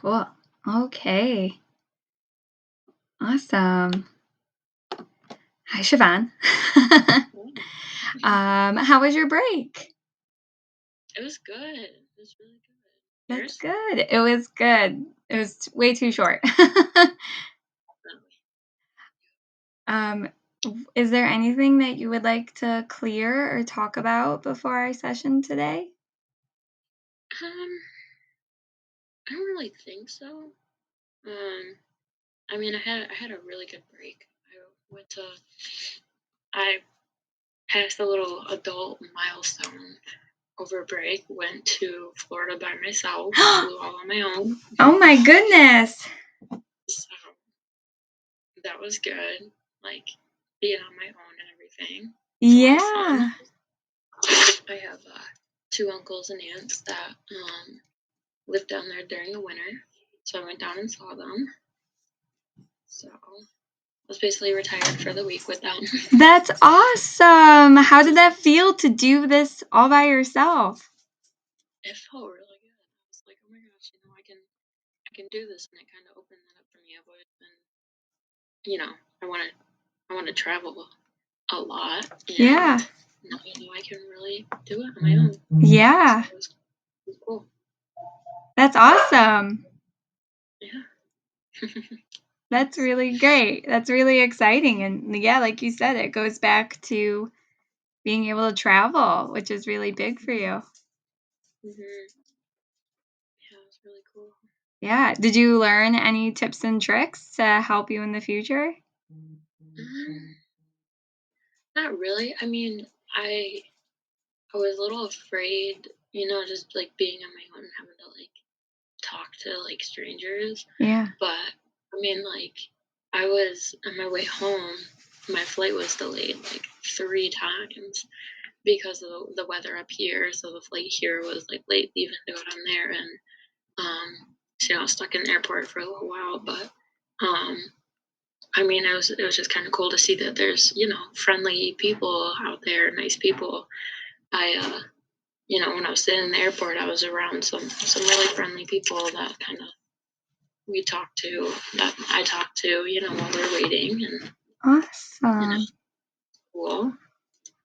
Cool. Okay. Awesome. Hi, Siobhan. How was your break? It was good. It was really good. That's Yours? good. It was good. It was way too short. Definitely. um, is there anything that you would like to clear or talk about before our session today? Um, I don't really think so. Um, I had a really good break. I passed a little adult milestone over break. Went to Florida by myself. Flew all on my own. Oh my goodness. So that was good. Like being on my own and everything. It's a lot of fun. Yeah. I have two uncles and aunts that lived down there during the winter, so I went down and saw them. So I was basically retired for the week with them. That's awesome. How did that feel to do this all by yourself? It felt really good. I was like, oh my gosh, I can do this, and it kind of opened that up for me. I've always been, you know, I want to I want to travel a lot, Yeah. and now I can really do it on my own. Yeah. So it was cool. That's awesome. Yeah. That's really great. That's really exciting. And yeah, like you said, it goes back to being able to travel, which is really big for you. hmm Yeah, it was really cool. Yeah. Did you learn any tips and tricks to help you in the future? Um, Not really. I mean, I was a little afraid, just like being on my own and having to like talk to like strangers. Yeah. But I mean, like, I was on my way home. My flight was delayed like 3 times because of the weather up here. So the flight here was like late leaving to go down there, and so I was stuck in the airport for a little while. But um, I mean, it was just kind of cool to see that there's friendly people out there, nice people. I when I was sitting in the airport, I was around some really friendly people that kind of we talked to that I talked to, while we were waiting, and you know, Awesome. cool.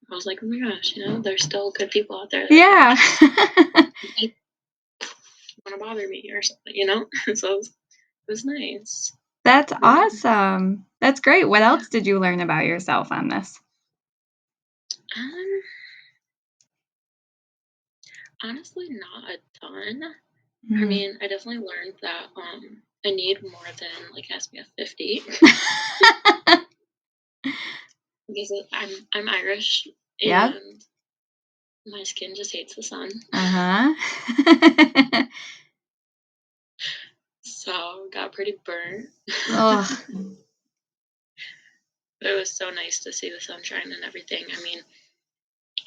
I was like, oh my gosh, there's still good people out there that Yeah. don't want to bother me or something. So it was nice. That's Yeah, awesome. That's great. What yeah. else did you learn about yourself on this? Um, Honestly, not a ton. I Mhm. mean, I definitely learned that I need more than like SPF 50 because I'm Irish Yep. and my skin just hates the sun. Uh-huh. So got pretty burnt. Ugh. But it was so nice to see the sunshine and everything. I mean,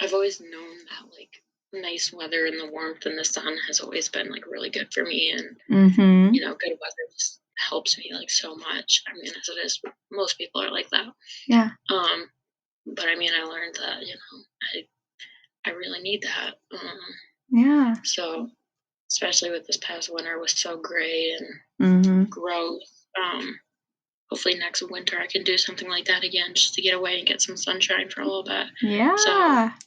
I've always known that like nice weather and the warmth and the sun has always been like really good for me, and Mhm. good weather just helps me like so much. I mean, as it is, most people are like that. Yeah. Um, but I mean, I learned that I really need that. Yeah. So especially with this past winter was so gray and Mhm. gross. Hopefully next winter I can do something like that again, just to get away and get some sunshine for a little bit. So Yeah.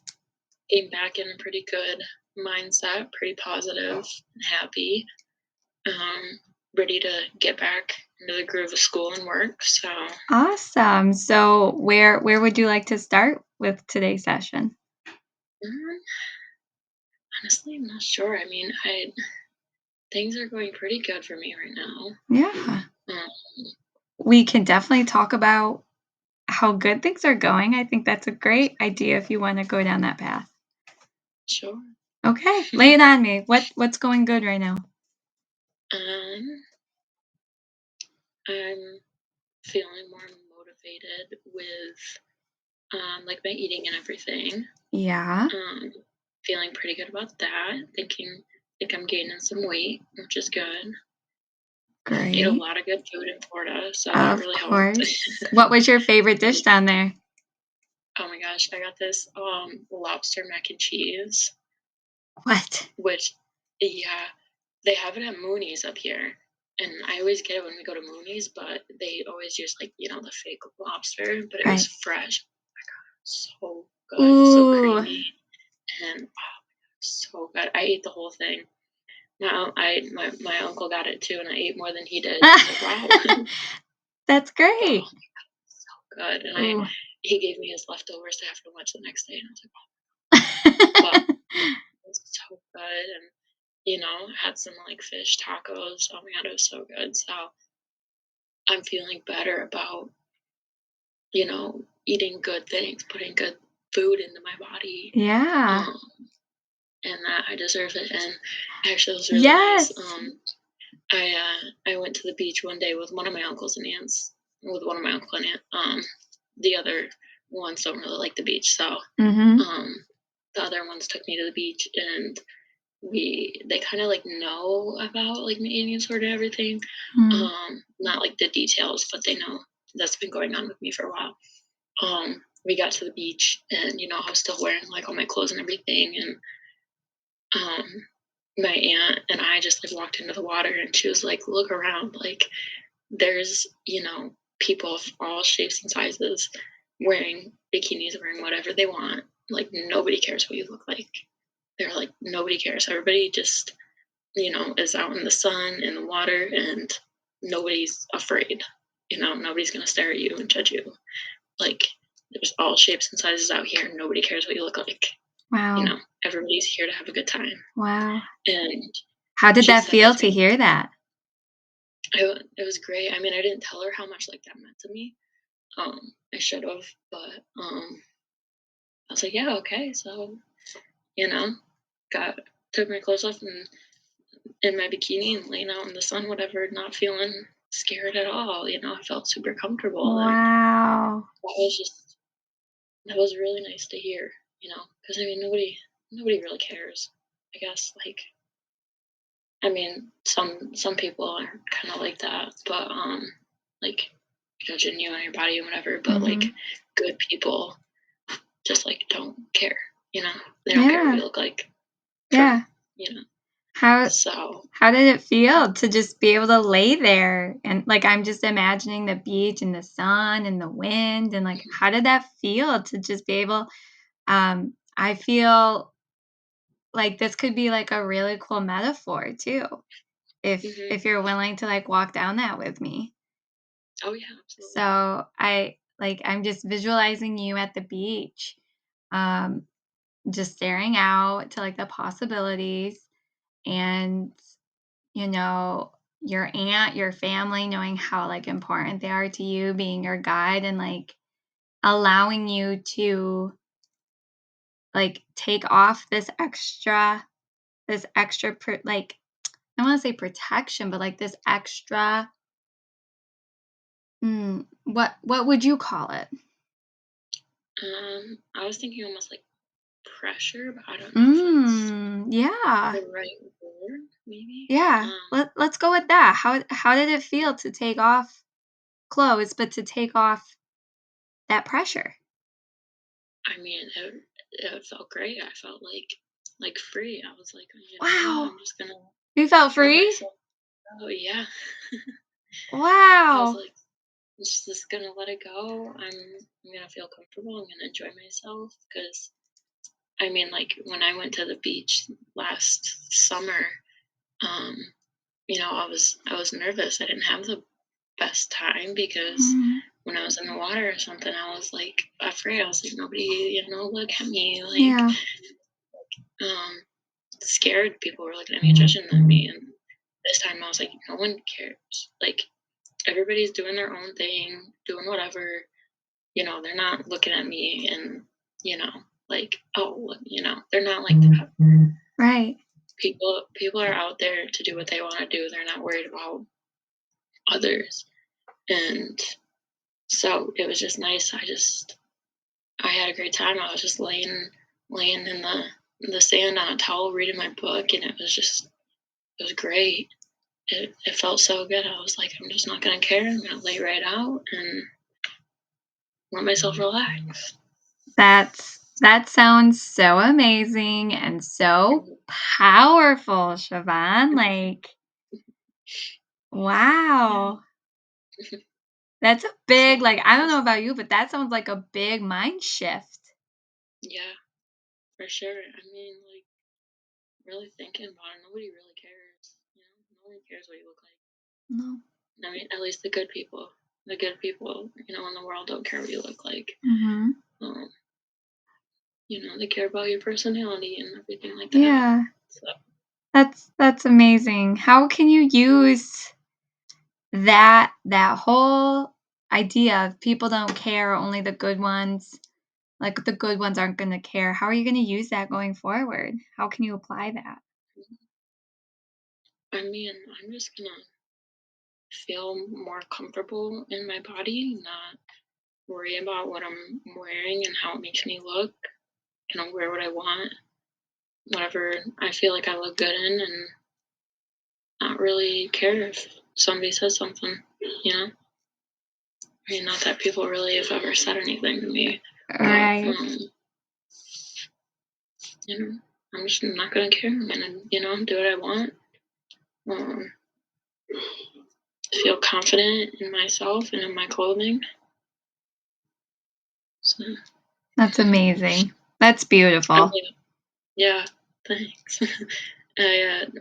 came back in a pretty good mindset, pretty positive and happy, ready to get back into the groove of school and work. So Awesome. So where would you like to start with today's session? um, honestly, I'm not sure. I mean, I things are going pretty good for me right now. Yeah. Um, We can definitely talk about how good things are going. I think that's a great idea if you want to go down that path. sure. Okay, lay it on me. What's going good right now? um, I'm feeling more motivated with like my eating and everything. Yeah. Um, Feeling pretty good about that. Think I'm gaining some weight, which is good. Ate a Great. lot of good food in Florida, so that Of really helped. course. What was your favorite dish down there? Oh my gosh, I got this lobster mac and cheese, What? which, yeah, they have it at Mooney's up here. and I always get it when we go to Mooney's, but they always use, like, the fake lobster, but it was Right. fresh. So good, so Ooh. creamy, and, so good. I ate the whole thing. My uncle got it too, and I ate more than he did. I was like, "Wow." That's Oh, great. so good, and I Ooh. he gave me his leftovers to have for lunch the next day, and I was like, "Wow." But it was so good, and, had some, like, fish tacos. Oh my god, it was so good. So, I'm feeling better about, eating good things, putting good food into my body, Yeah. um, and that I deserve it, and actually, it was really nice. Yes. I went to the beach one day with one of my uncles and aunts, with one of my uncle and aunt. The other ones don't really like the beach, so Mhm. um, the other ones took me to the beach, and they kind of like know about like my eating disorder and everything. Mm. Not like the details, but they know that's been going on with me for a while. We got to the beach, and I was still wearing like all my clothes and everything, and um, my aunt and I just like walked into the water, and she was like, "Look around, like there's people of all shapes and sizes wearing bikinis, wearing whatever they want. Like nobody cares what you look like." They're like, "Nobody cares. Everybody just is out in the sun, in the water, and nobody's afraid. Nobody's gonna stare at you and judge you. Like, there's all shapes and sizes out here, and nobody cares what you look like. Wow. Everybody's here to have a good time." Wow. And How did she that said, "I feel to think hear that? it was great." I mean, I didn't tell her how much like that meant to me. I should have, but I was like, "Yeah, okay." So, you know, got took my clothes off and in my bikini and laying out in the sun, whatever, not feeling scared at all. I felt super comfortable, and Wow. that was really nice to hear. Because I mean, nobody really cares. I guess, like, I mean, some people are kind of like that, but like judging you and your body and whatever. But like, Mhm. good people just like don't care. You know, they don't care what Yeah. you look like Yeah. from. You know, How so. how did it feel to just be able to lay there and, like, I'm just imagining the beach and the sun and the wind and, like, how did that feel to just be able I feel like this could be, like, a really cool metaphor too, Hmm. if you're willing to, like, walk down that with me. Oh yeah, absolutely. So, I'm just visualizing you at the beach, um, just staring out to, like, the possibilities and you know, your aunt, your family, knowing how, like, important they are to you, being your guide and, like, allowing you to, like, take off this extra I don't wanna say protection, but, like, this extra what would you call it? I was thinking almost like pressure, but I don't know if that's Yeah. the right word. Maybe. Yeah. Let's go with that. How did it feel to take off clothes, but to take off that pressure? I mean, it felt great. I felt like free. I was like, you know what? Wow. I'm just gonna You felt let free? myself go. Yeah. I was Wow. like, just gonna let it go. I'm gonna feel comfortable. I'm gonna enjoy myself because I mean, like when I went to the beach last summer, um, I was nervous. I didn't have the best time because Mhm. when I was in the water or something, I was like afraid. I was like, nobody, look at me. Like, Yeah. um, scared people were looking at me, judging at me. And this time I was like, no one cares. Like, everybody's doing their own thing, doing whatever. They're not looking at me and, you know, like, oh, they're not like that. Right. People are out there to do what they want to do. They're not worried about others. And so it was just nice. I had a great time. I was just laying in the sand on a towel reading my book, and it was great. It felt so good. I was like, I'm just not gonna care. I'm gonna lay right out and let myself relax. That sounds so amazing and so Mhm. powerful, Siobhan, like, Yeah. Wow. That's a So, big, like, I don't know about you, but that sounds like a big mind shift. yeah, for sure. I mean, like, really thinking about it, nobody really cares. Nobody cares what you look like. No. I mean, at least the good people, in the world don't care what you look like. Mhm. Um, they care about your personality and everything like that. Yeah. So, That's amazing. How can you use that whole idea of people don't care, only the good ones, like, the good ones aren't gonna care. How are you gonna use that going forward? How can you apply that? I mean, I'm just gonna feel more comfortable in my body, not worry about what I'm wearing and how it makes me look. Wear what I want, whatever I feel like I look good in, and not really care if somebody says something, you know? I mean, not that people really have ever said anything to me, but, Right. you know, I'm just not gonna care. I'm gonna, do what I want. Um, feel confident in myself and in my clothing. So, That's amazing. That's I beautiful. mean, yeah, thanks.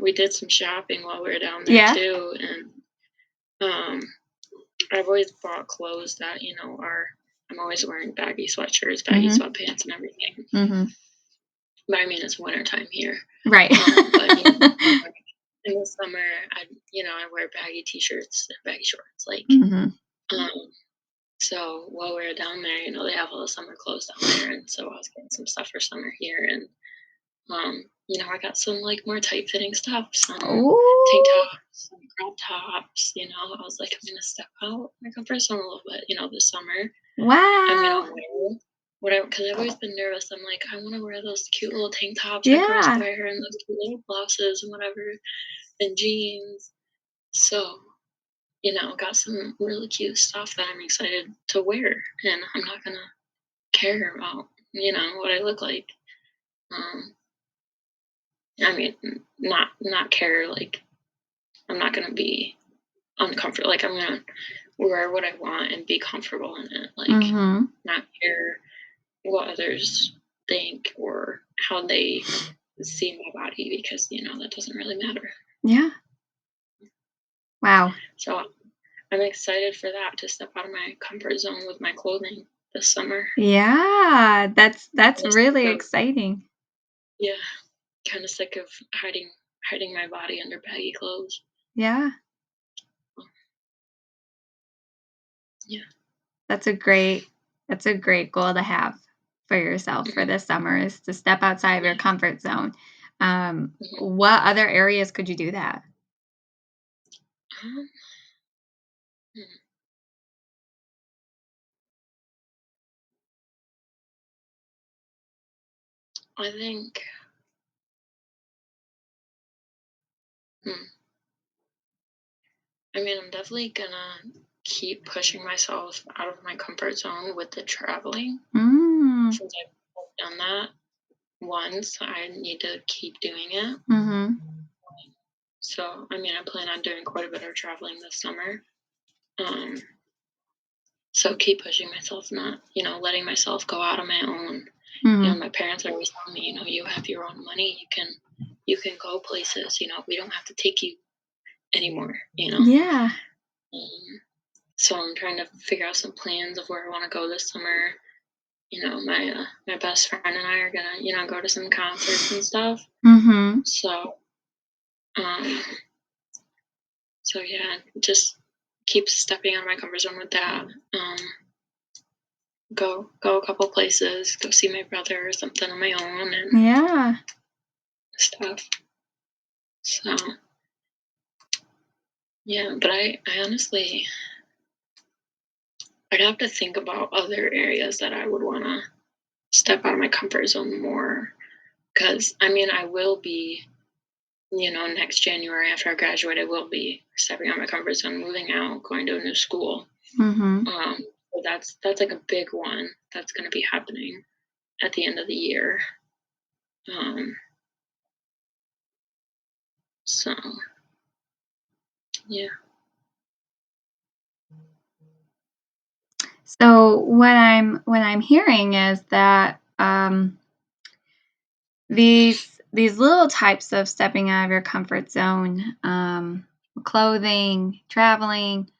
We did some shopping while we were down there Yeah. too, and um, I've always bought clothes that are. I'm always wearing baggy sweatshirts, baggy Mhm. sweatpants, and everything. Mhm. But I mean, it's wintertime here. Right. But in the summer, I wear baggy t-shirts and baggy shorts. Mhm. Um, so while we were down there, they have all the summer clothes down there, and so I was getting some stuff for summer here, and I got some like more tight fitting stuff, some tank Ooh, tops, some crop tops. I was like, I'm gonna step out my comfort zone a little bit. This summer, I'm gonna wow. wear whatever because I've always been nervous. I'm like, I want to wear those cute little tank tops that girls Yeah. wear and those cute little blouses and whatever and jeans. So, got some really cute stuff that I'm excited to wear, and I'm not gonna care about what I look like. Um, I mean, not care like I'm not gonna be uncomfortable. Like I'm gonna wear what I want and be comfortable in it. Like Mhm. not care what others think or how they see my body because that doesn't really matter. Yeah. Wow. So I'm excited for that to step out of my comfort zone with my clothing this summer. Yeah, that's Kind of sick really of exciting. yeah, kind of sick of hiding my body under baggy clothes. Yeah. Yeah. That's a great that's a great goal to have for yourself for Hmm. this summer is to step outside of your Yeah. comfort zone. Hmm. What other areas could you do that? Um, hmm, I think. Hmm, I mean, I'm definitely gonna keep pushing myself out of my comfort zone with the traveling. Mm. Since I've done that once, I need to keep doing it. Mhm. So, I mean, I plan on doing quite a bit of traveling this summer. Um, so keep pushing myself, not, letting myself go out on my own. Mhm. My parents are always telling me, you have your own money, you can go places, we don't have to take you anymore. Yeah. Um, so I'm trying to figure out some plans of where I want to go this summer. My best friend and I are gonna, go to some concerts and stuff. Mhm. So, um, so yeah, just keep stepping out of my comfort zone with that. Go a couple places, go see my brother or something on my own and Yeah. stuff. So yeah, but I honestly, I'd have to think about other areas that I would want to step out of my comfort zone more. Because I mean, I will be, next January after I graduate, I will be stepping out of my comfort zone, moving out, going to a new school. Mhm. Um, so that's like a big one that's going to be happening at the end of the year. Um, so yeah. So what I'm hearing is that these little types of stepping out of your comfort zone, clothing, traveling,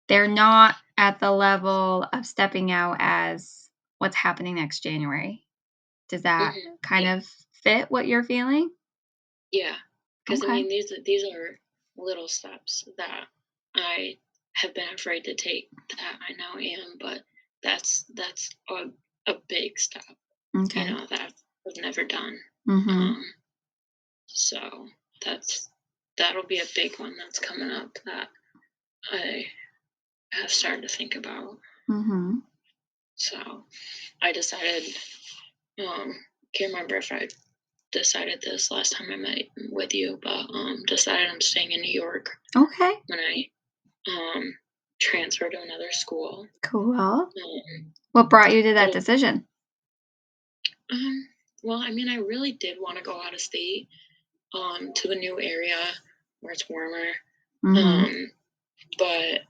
they're not at the level of stepping out as what's happening next January. Does that Mhm. kind Yeah. of fit what you're feeling? Yeah. Because I Okay. mean, these are little steps that I have been afraid to take that I now am, but that's a big step, Okay. that I've never done. Mhm. Um, so that'll be a big one that's coming up that I have started to think about. Mhm. So I decided, can't remember if I decided this last time I met with you, but decided I'm staying in New York Okay. when I um transfer to another school. Cool. Um, What brought you to that it'll decision? well, I mean, I really did want to go out of state, to a new area where it's warmer. Mhm. Um, but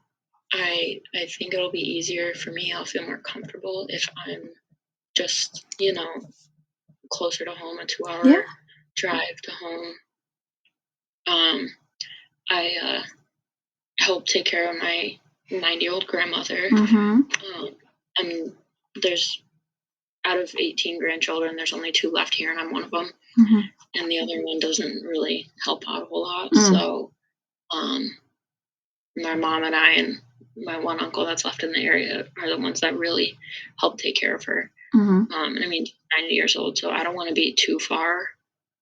I think it'll be easier for me. I'll feel more comfortable if I'm just, closer to home, a Yeah. 2 hour drive to home. Um, I help take care of my 90-year-old grandmother. Mhm. And there's out of 18 grandchildren, there's only two left here, and I'm one of them. Mhm. And the other one doesn't really help out a whole lot. Mm. So, um, my mom and I and my one uncle that's left in the area are the ones that really help take care of her. Mhm. And I mean, 90 years old, so I don't want to be too far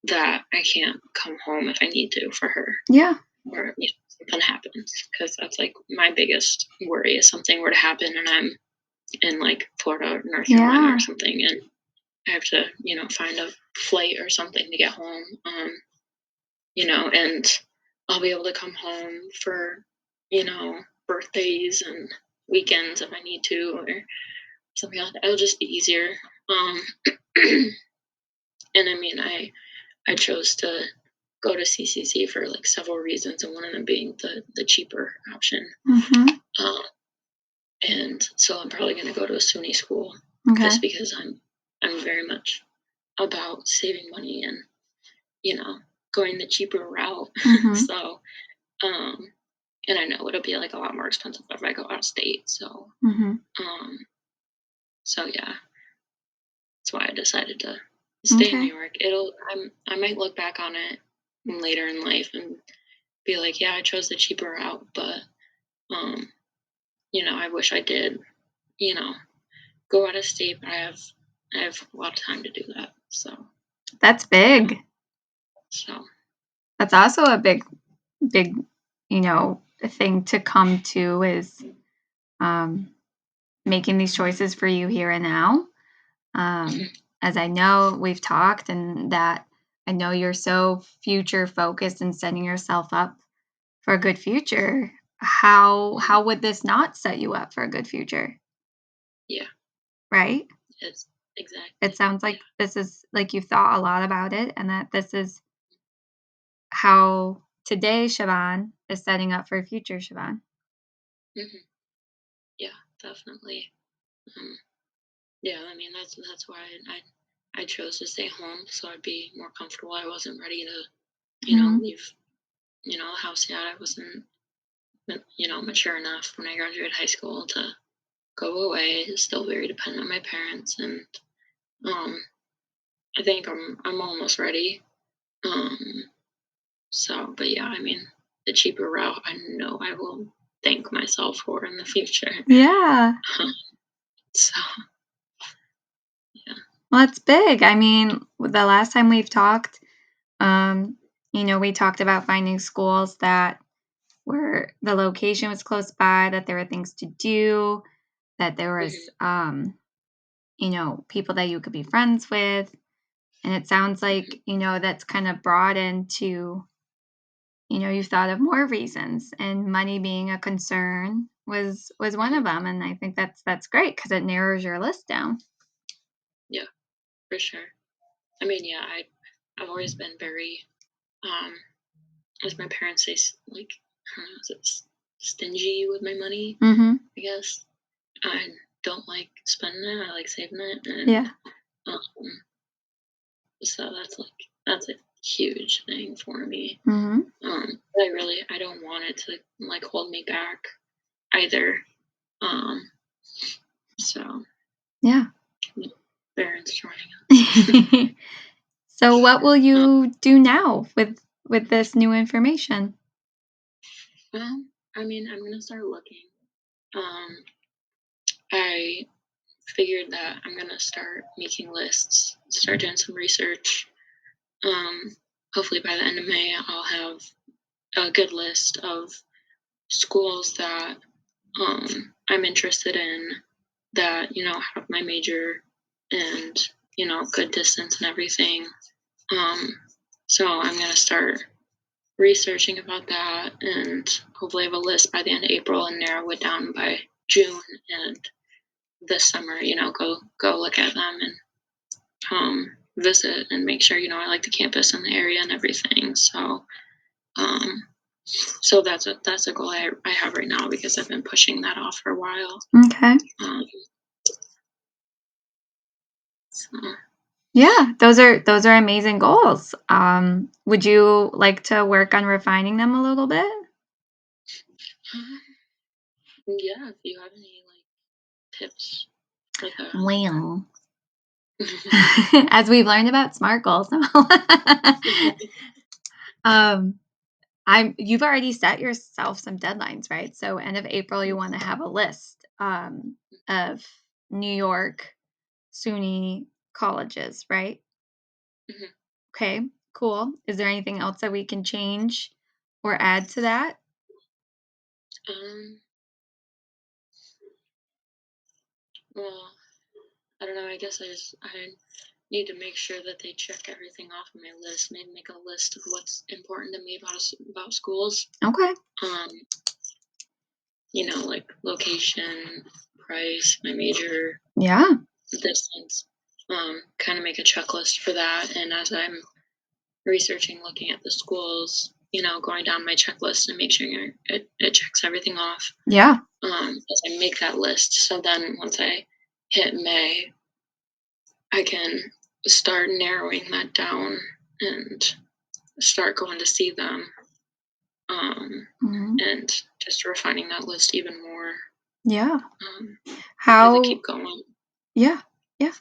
that I can't come home if I need to for her, Yeah. or something happens, because that's like my biggest worry is something were to happen and I'm in like Florida or North Carolina or Yeah. something, and I have to, find a flight or something to get home. And I'll be able to come home for, birthdays and weekends if I need to, or something like that. It'll just be easier. Um, and I mean, I chose to go to CCC for like several reasons, and one of them being the cheaper option. Mhm. Um, and so I'm probably going to go to a SUNY school Okay. just because I'm very much about saving money and going the cheaper route. Mhm. So um, and I know it'll be like a lot more expensive if I go out of state. So Mhm. um, yeah, that's why I decided to stay in New Okay. York. I might look back on it later in life and be like, yeah, I chose the cheaper route, but um, I wish I did, you know, go out of state, but I have a lot of time to do that. So That's yeah. big. So That's also a big, thing to come to is um making these choices for you here and now. mhm, As I know we've talked and that I know you're so future focused and setting yourself up for a good future. mhm, How would this not set you up for a good future, yeah, right? it's It exactly, sounds yeah. like this is like you've thought a lot about it and that this is how today Siobhan is setting up for future Siobhan. hmm Yeah, definitely. Um, yeah, I mean that's why I chose to stay home so I'd be more comfortable. I wasn't ready to, Mhm. leave, the house yet. I wasn't, mature enough when I graduated high school to go away. Still very dependent on my parents, and um, I think I'm almost ready. Um, but yeah, I mean, the cheaper route, I know I will thank myself for in the future. Yeah. So yeah. Well, it's big. I mean, the last time we've talked, um, we talked about finding schools that where the location was close by, that there were things to do, that there was, hmm people that you could be friends with. And it sounds hmm like, that's kind of brought into, you've thought of more reasons and money being a concern was one of hmm them. And I think that's great because it narrows your list down. Yeah, for sure. I mean, yeah, I've always been very, um, as my parents say, I don't know, is it stingy with my money? Mhm. I guess. And don't like spending it, I like saving it, and, Yeah. um, so that's a huge thing for me. Mhm. But I don't want it to, like, hold me back either. Um, so, Yeah. yeah, parents joining us. So what will Um, you do now with this new information? I mean, I'm gonna start looking. Um, I figured that I'm gonna start making lists, start doing some research. Um, Hopefully by the end of May, I'll have a good list of schools that I'm interested in that have my major and good distance and everything. Um, so I'm gonna start researching about that and hopefully have a list by the end of April and narrow it down by June and this summer. Go look at them and visit and make sure I like the campus and the area and everything. Um, so that's a goal I have right now because I've been pushing that off for a while. Okay. Um, so, Yeah, those are amazing goals. Would you like to work on refining them a little bit? um, yeah, if you have any like tips for Well, that. as we've learned about SMART goals. um, you've already set yourself some deadlines, right? So end of April, you want to have a list of New York SUNY colleges, right? Mhm. Okay, cool. Is there anything else that we can change or add to that? Um, well, I don't know. I guess I need to make sure that they check everything off of my list. Maybe make a list of what's important to me about schools. Okay. Um, like location, price, my major, Yeah. distance. Kind of make a checklist for that. And as I'm researching, looking at the schools, going down my checklist and make sure it checks everything off. Yeah. As I make that list. So then once I hit May, I can start narrowing that down and start going to see them, um, Mhm. and just refining that list even more, Yeah. um, as I How keep going. yeah. Yeah.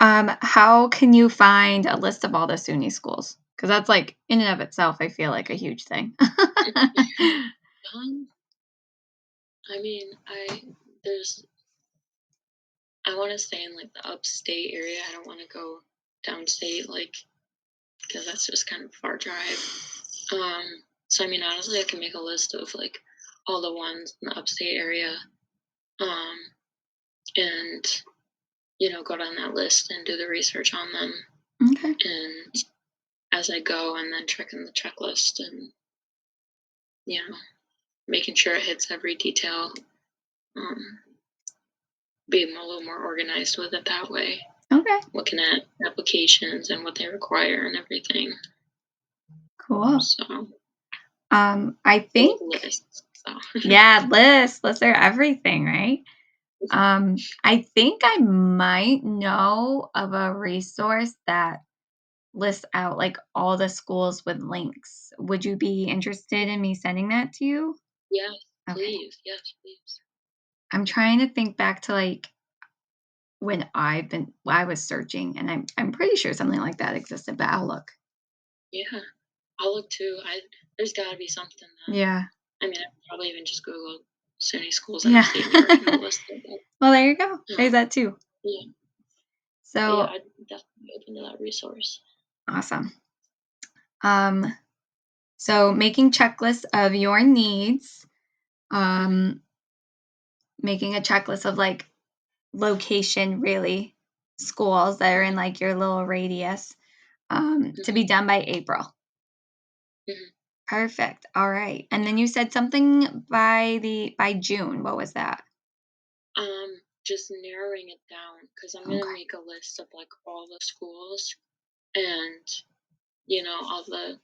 How can you find a list of all the SUNY schools? Because that's like in and of itself, I feel like a huge thing. um, I mean, there's I want to stay in like the upstate area. I don't want to go downstate, like because that's just kind of a far drive. So I mean, honestly, I can make a list of like all the ones in the upstate area, um, and go down that list and do the research on them, Okay. and as I go, and then checking the checklist and you know making sure it hits every detail, um, being a little more organized with it that way, Okay. looking at applications and what they require and everything. Cool. So I I like think lists. So yeah, lists are everything, right? I think I might know of a resource that lists out like all the schools with links. Would you be interested in me sending that to you? yes, Okay. please, yes, please. I'm trying to think back to like when I was searching and I'm pretty sure something like that existed, but I'll look. Yeah, I'll look too. There's got to be something that Yeah. I mean, I could probably even just Google SUNY schools in Yeah. upstate New York and it'll list it. Well, there you go. But, There's that too. yeah, but yeah, So I'd definitely be open to that resource. awesome. Um, so making checklists of your needs, Hmm. um, making a checklist of like location really schools that are in like your little radius to Hmm. be done by April. Hmm. Perfect. All right. And then you said something by June. What was that? Just narrowing it down because I'm gonna Okay. make a list of like all the schools and all the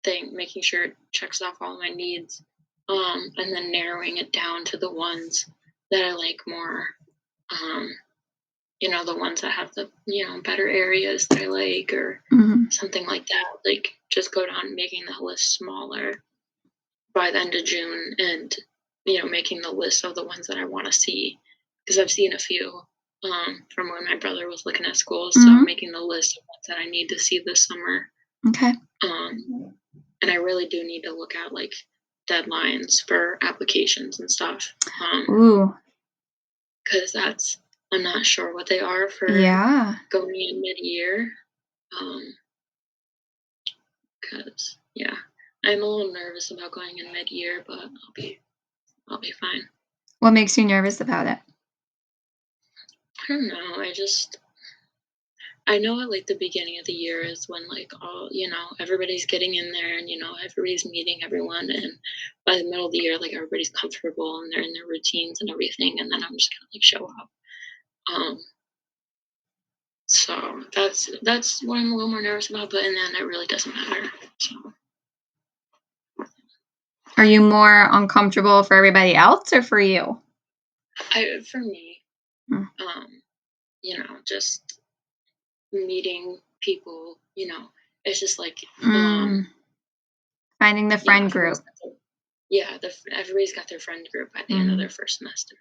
thing, making sure it checks off all my needs, and then narrowing it down to the ones that I like more. Um, the ones that have the, better areas that I like or Mhm. something like that. Like just go down making the list smaller by the end of June and, making the list of the ones that I want to see because I've seen a few from when my brother was looking at schools. So Mhm. making the list of ones that I need to see this summer. Okay. Um, and I really do need to look at like deadlines for applications and stuff. Ooh. Because I'm not sure what they are for Yeah. going in mid-year. Um, Because yeah, I'm a little nervous about going in mid-year, but I'll be fine. What makes you nervous about it? I don't know. I know at like the beginning of the year is when like all everybody's getting in there and everybody's meeting everyone, and by the middle of the year like everybody's comfortable and they're in their routines and everything, and then I'm just gonna like show up. Um, so that's what I'm a little more nervous about, but and then it really doesn't matter. So Are you more uncomfortable for everybody else or for you? for me, Mm. um, just meeting people, it's just like, Mm. Finding the friend everybody's group. got their yeah, everybody's got their friend group at the end of their Mhm. first semester.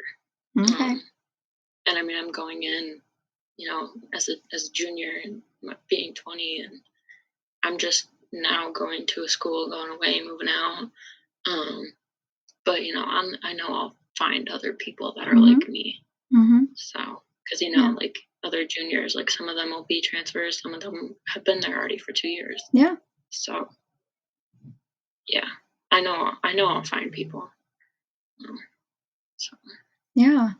Okay. Um, and I mean, I'm going in, as a junior and being 20, and I'm just now going to a school, going away, moving out. Um, but I know I'll find other people that are Mhm. like me. Mhm. So, because Yeah. like other juniors, like some of them will be transfers, some of them have been there already for 2 years. Yeah. So yeah, I know I'll find people. Um, so Yeah.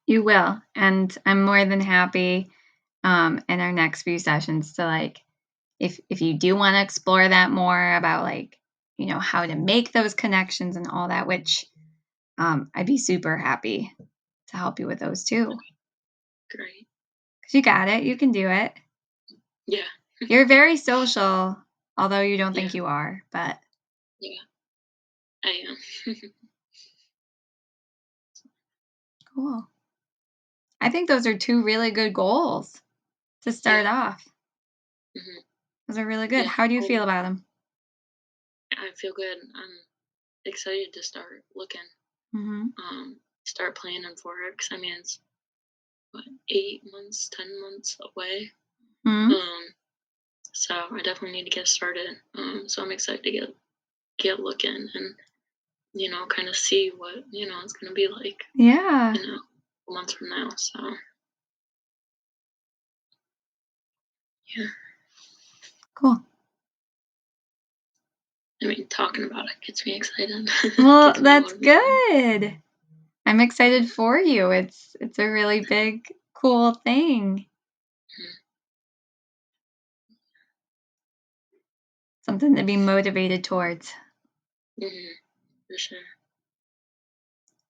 You will, and I'm more than happy, in our next few sessions to, like, if you do wanna explore that more about, like, how to make those connections and all that, which, I'd be super happy to help you with those too. great. 'Cause you got it, you can do it. Yeah, You're very social, although you don't yeah, think you are, but yeah. I am. cool. I think those are 2 really good goals to start Yeah. off. Hmm. Those are really good. Yeah. How do you feel about them? I feel good. I'm excited to start looking. Mhm. Start planning for it. 'Cause I mean, it's what 8 months, 10 months away. Mhm. Um, so I definitely need to get started. So I'm excited to get looking and kind of see what it's gonna be like. Yeah. Months from now. So yeah. Cool. I mean, talking about it gets me excited. Well, Gets me that's motivated. good. I'm excited Yeah. for you. It's a really big, cool thing. Something to be motivated towards. Mm-hmm. For sure.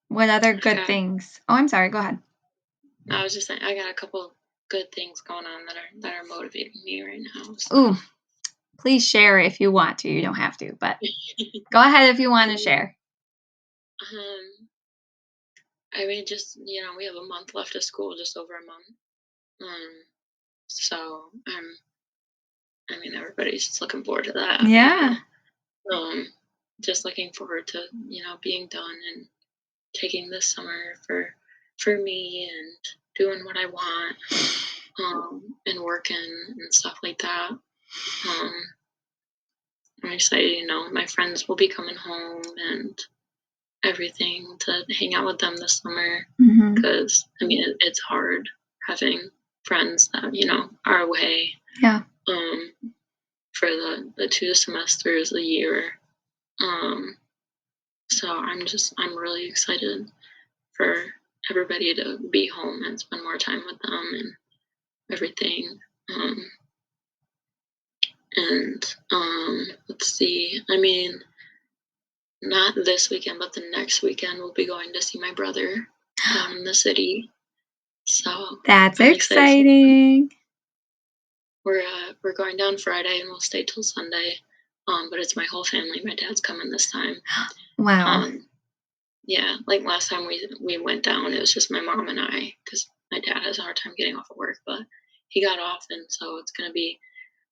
What other I've good got. things? Oh, I'm sorry. Go ahead. I was just saying, I got a couple good things going on that are motivating me right now. So, Ooh, please share if you want to. You don't have to, but go ahead if you want to um, share. I mean, just we have a month left of school, just over a month. Um, so I mean, everybody's just looking forward to that. Yeah. Um, just looking forward to being done and taking this summer for me and doing what I want, and working and stuff like that. Um, I'm excited, my friends will be coming home and everything to hang out with them this summer. Mhm. Because I mean, it's hard having friends that are away Yeah. um, for the 2 semesters a year. Um, so I'm really excited for everybody to be home and spend more time with them and everything. Um, and let's see. I mean, not this weekend, but the next weekend we'll be going to see my brother down in the city. So That's I'm excited for that. exciting. We're going down Friday and we'll stay till Sunday. But it's my whole family. My dad's coming this time. Wow. Um, Yeah, like, last time we went down, it was just my mom and I, because my dad has a hard time getting off of work, but he got off, and so it's gonna be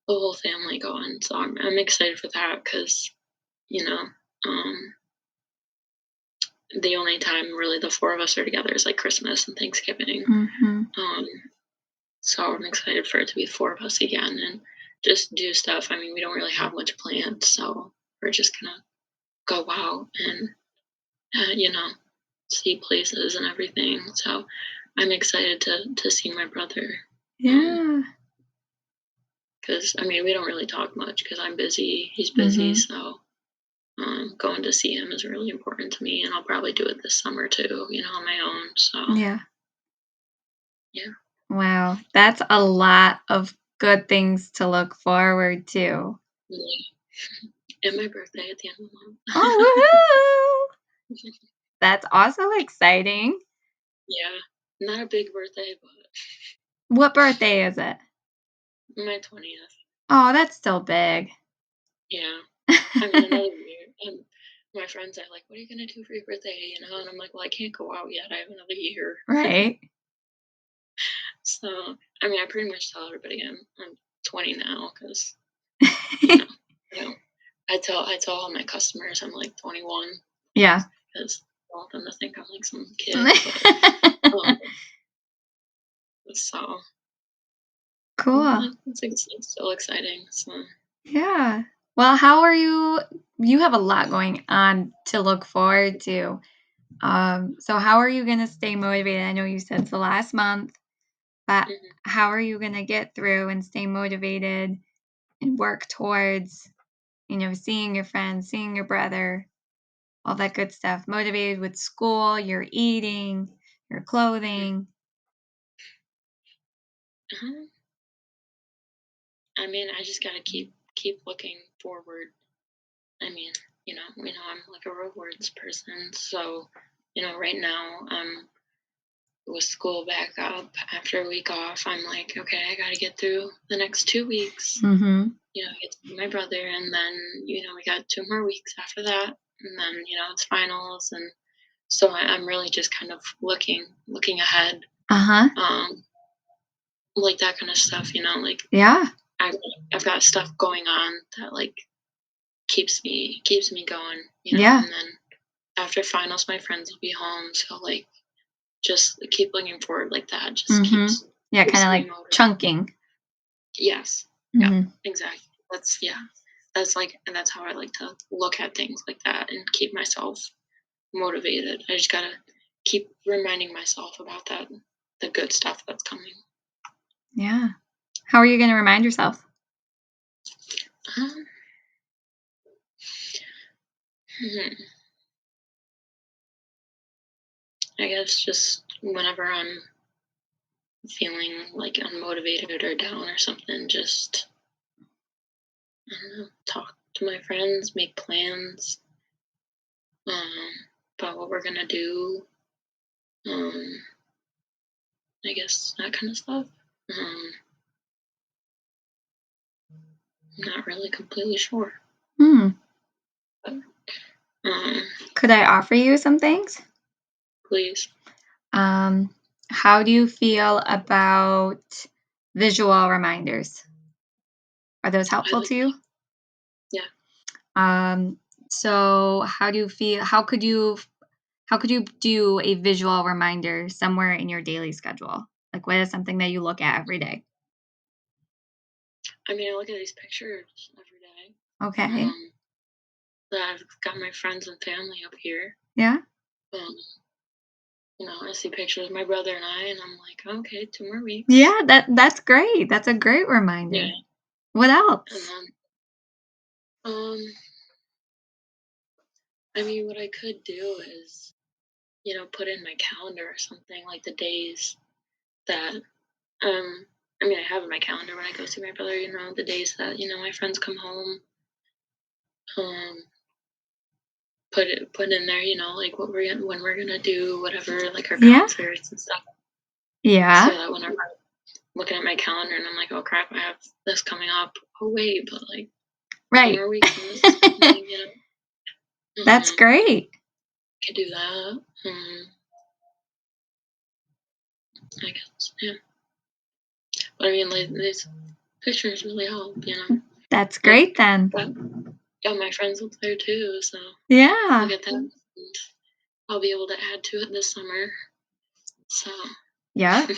the whole family going, so I'm excited for that because you know, um, the only time really the 4 of us are together is, like, Christmas and Thanksgiving, Mhm. um, so I'm excited for it to be 4 of us again and just do stuff. I mean, we don't really have much planned, so we're just gonna go out and, you know, see places and everything, so I'm excited to see my brother, um, Yeah. because I mean, we don't really talk much because 'cause I'm busy, he's busy, Mhm. so, going to see him is really important to me, and I'll probably do it this summer too, on my own, so, Yeah. yeah, Wow. That's a lot of good things to look forward to. really. And my birthday at the end of the month. Oh, woohoo! That's also exciting. Yeah, not a big birthday, but What birthday is it? my 20th. Oh, that's still big. Yeah. I mean, another year, and my friends are like, "What are you gonna do for your birthday?" And I'm like, "Well, I can't go out yet. I have another year." Right. So, I mean, I pretty much tell everybody I'm 20 now because you know, you know, I tell all my customers I'm like 21 Yeah. because I want them to think I'm like some kid, but um, so Cool. it's still exciting. So, Yeah. Well, how are you you have a lot going on to look forward to. So how are you gonna stay motivated? I know you said it's the last month, but mhm. how are you gonna get through and stay motivated and work towards, seeing your friends, seeing your brother, all that good stuff? Motivated with school, your eating, your clothing. uh I mean, I just gotta keep looking forward. I mean, I'm like a rewards person, so right now, with school back up after a week off, I'm like, okay, I got to get through the next 2 weeks, Mhm. get to see my brother, and then we got 2 more weeks after that, and then it's finals, and so I'm really just kind of looking ahead, Uh-huh. um, like that kind of stuff, like Yeah. I've I've got stuff going on that like keeps me going, Yeah. and then after finals, my friends will be home, so like just keep looking forward like that just Mhm. Yeah, kinda keeps me like motivated. chunking. Yes. Yep, Mhm. exactly. Yeah. And that's how I like to look at things like that and keep myself motivated. I just gotta keep reminding myself about that, the good stuff that's coming. Yeah. How are you gonna remind yourself? Um, hmm, I guess just whenever I'm feeling like unmotivated or down or something, just I don't know, talk to my friends, make plans, um, about what we're gonna do. Um, I guess that kind of stuff. Um, I'm not really completely sure. Hmm. But, um, Could I offer you some things? please. Um, how do you feel about visual reminders? Are those I helpful like to you? that. Yeah. Um, so how do you feel how could you do a visual reminder somewhere in your daily schedule? Like what is something that you look at every day? I mean, I look at these pictures every day. Okay. Um, that I've got my friends and family up here. Yeah. Um, I see pictures of my brother and I, and I'm like, okay, 2 more weeks. Yeah, that's great. That's a great Yeah. reminder. What And else? then, um, I mean, what I could do is, put in my calendar or something like the days that, I mean, I have in my calendar when I go see my brother, the days that, my friends come home. Um, put in there, like what when we're gonna do whatever, like our Yeah. concerts and stuff, Yeah. so that whenever I'm looking at my calendar and I'm like, oh crap, I have this coming up. Oh wait, but like two Right. more weeks and this is happening. That's Hmm. great. could do that. I guess, yeah. But I mean, like, these pictures really help, you know? That's Like, great then. got my friends up there too, so look Yeah. at that. And I'll be able to add to it this summer. So, Yep.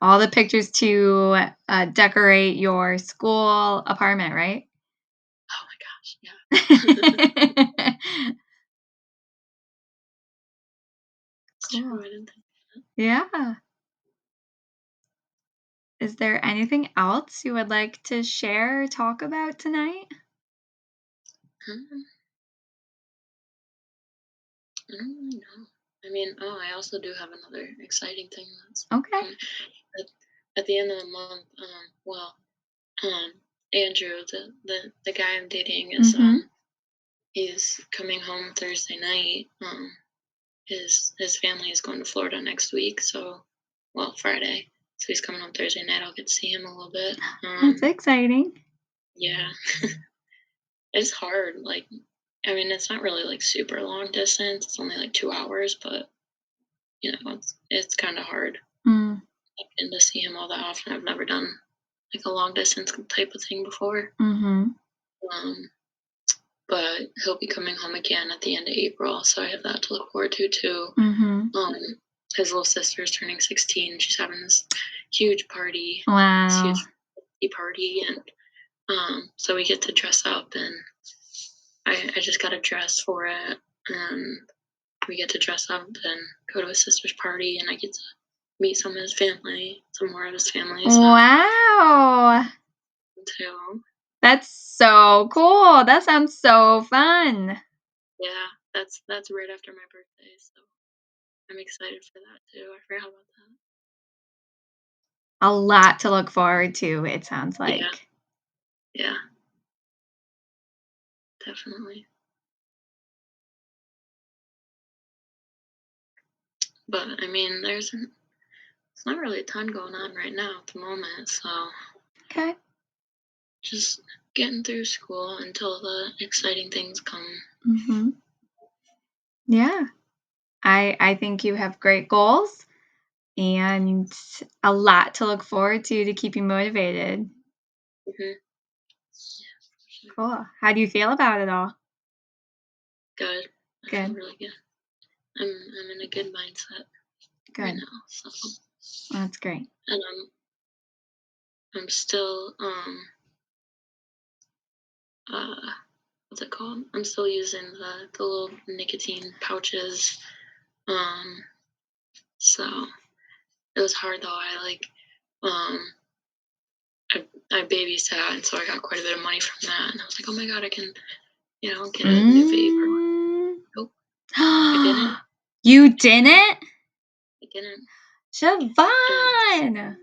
All the pictures to, decorate your school apartment, right? oh my gosh, yeah. It's Cool. true, I didn't think Yeah. Is there anything else you would like to share or talk about tonight? um, I don't really know. I mean, oh, I also do have another exciting thing that's Okay. coming at, at the end of the month. Um, Andrew, the guy I'm dating, is Mhm. he's coming home Thursday night. His family is going to Florida next week, so well Friday. So he's coming home Thursday night. I'll get to see him a little bit. That's exciting. Yeah, it's hard. Like, I mean, it's not really like super long distance. It's only like 2 hours, but you know, it's kind of hard Mm. and to see him all that often. I've never done like a long distance type of thing before. Mhm. Um, but he'll be coming home again at the end of April, so I have that to look forward to too. Mhm. Um, his little sister is turning 16. She's having this huge party, this Wow. huge party, and so we get to dress up, and I just got a dress for it, and we get to dress up and go to his sister's party, and I get to meet some of his family, some more of his family, so Wow. too. That's so cool. That sounds so fun. Yeah, that's right after my birthday, so I'm excited for that too. I forgot about that. A lot to look forward to, it sounds Yeah, like. yeah, definitely. But I mean, it's not really a ton going on right now at the moment, so Okay. just getting through school until the exciting things come. Mhm. Yeah. I think you have great goals and a lot to look forward to keep you motivated. Hmm. Yeah, for sure. Cool. How do you feel about it all? Good. I feel Good. really good. I'm in a good mindset right Good. now. So, That's great. and I'm still uh what's it called? I'm still using the little nicotine pouches. Um, so it was hard though. Um I babysat, and so I got quite a bit of money from that. And I was like, oh my god, I can get a new vape. Or Mm. nope, I didn't. You didn't? I didn't. And Siobhan!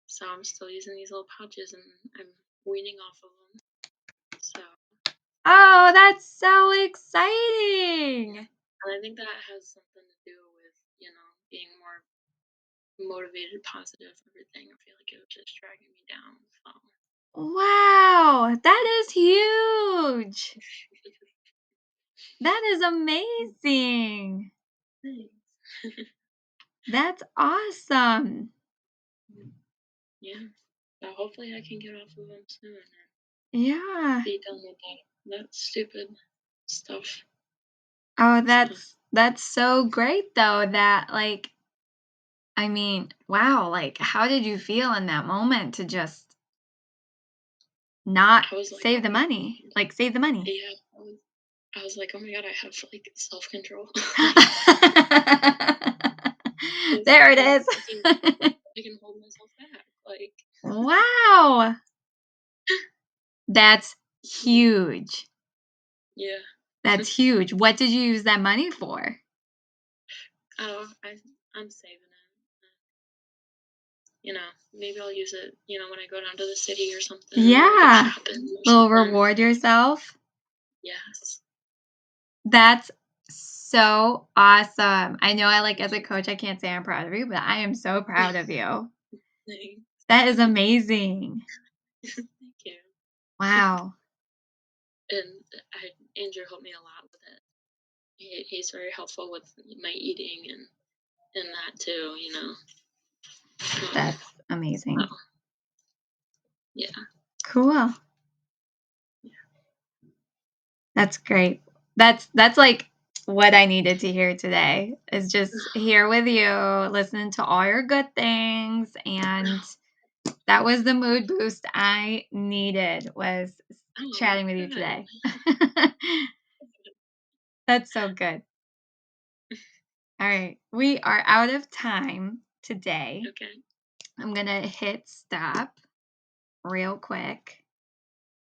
so I'm still using these little pouches, and I'm weaning off of them. So Oh, that's so exciting. and I think that has something to do with being more motivated, positive, everything. I feel like it was just dragging me down. So Wow, that is huge. That is amazing. thanks. That's awesome. Yeah. So hopefully I can get off of them soon and Yeah. be done with that stupid stuff. Oh, So that's so great though that like I mean, wow, like how did you feel in that moment to just not I was like, save oh the my money? god. Like save the money. Yeah. I was like, oh my god, I have like self control. Like it's There it like is. I can hold myself back. Like Wow. That's huge. yeah. That's huge. What did you use that money for? Oh, I'm saving it. Maybe I'll use it, when I go down to the city or something, or go Yeah. shopping or Little something. reward yourself. Yes. That's so awesome. I know I like as a coach, I can't say I'm proud of you, but I am so proud of you. Thanks. That is amazing. Thank you. Wow. And Andrew helped me a lot with it. he's very helpful with my eating and that too, you know. Um, That's amazing. so yeah, Cool. yeah. That's great. That's, like, what I needed to hear today, is just here with you, listening to all your good things, and that was the mood boost I needed, was Oh, chatting with you good. today. That's so good. Alright, we are out of time today. Okay. I'm gonna hit stop real quick.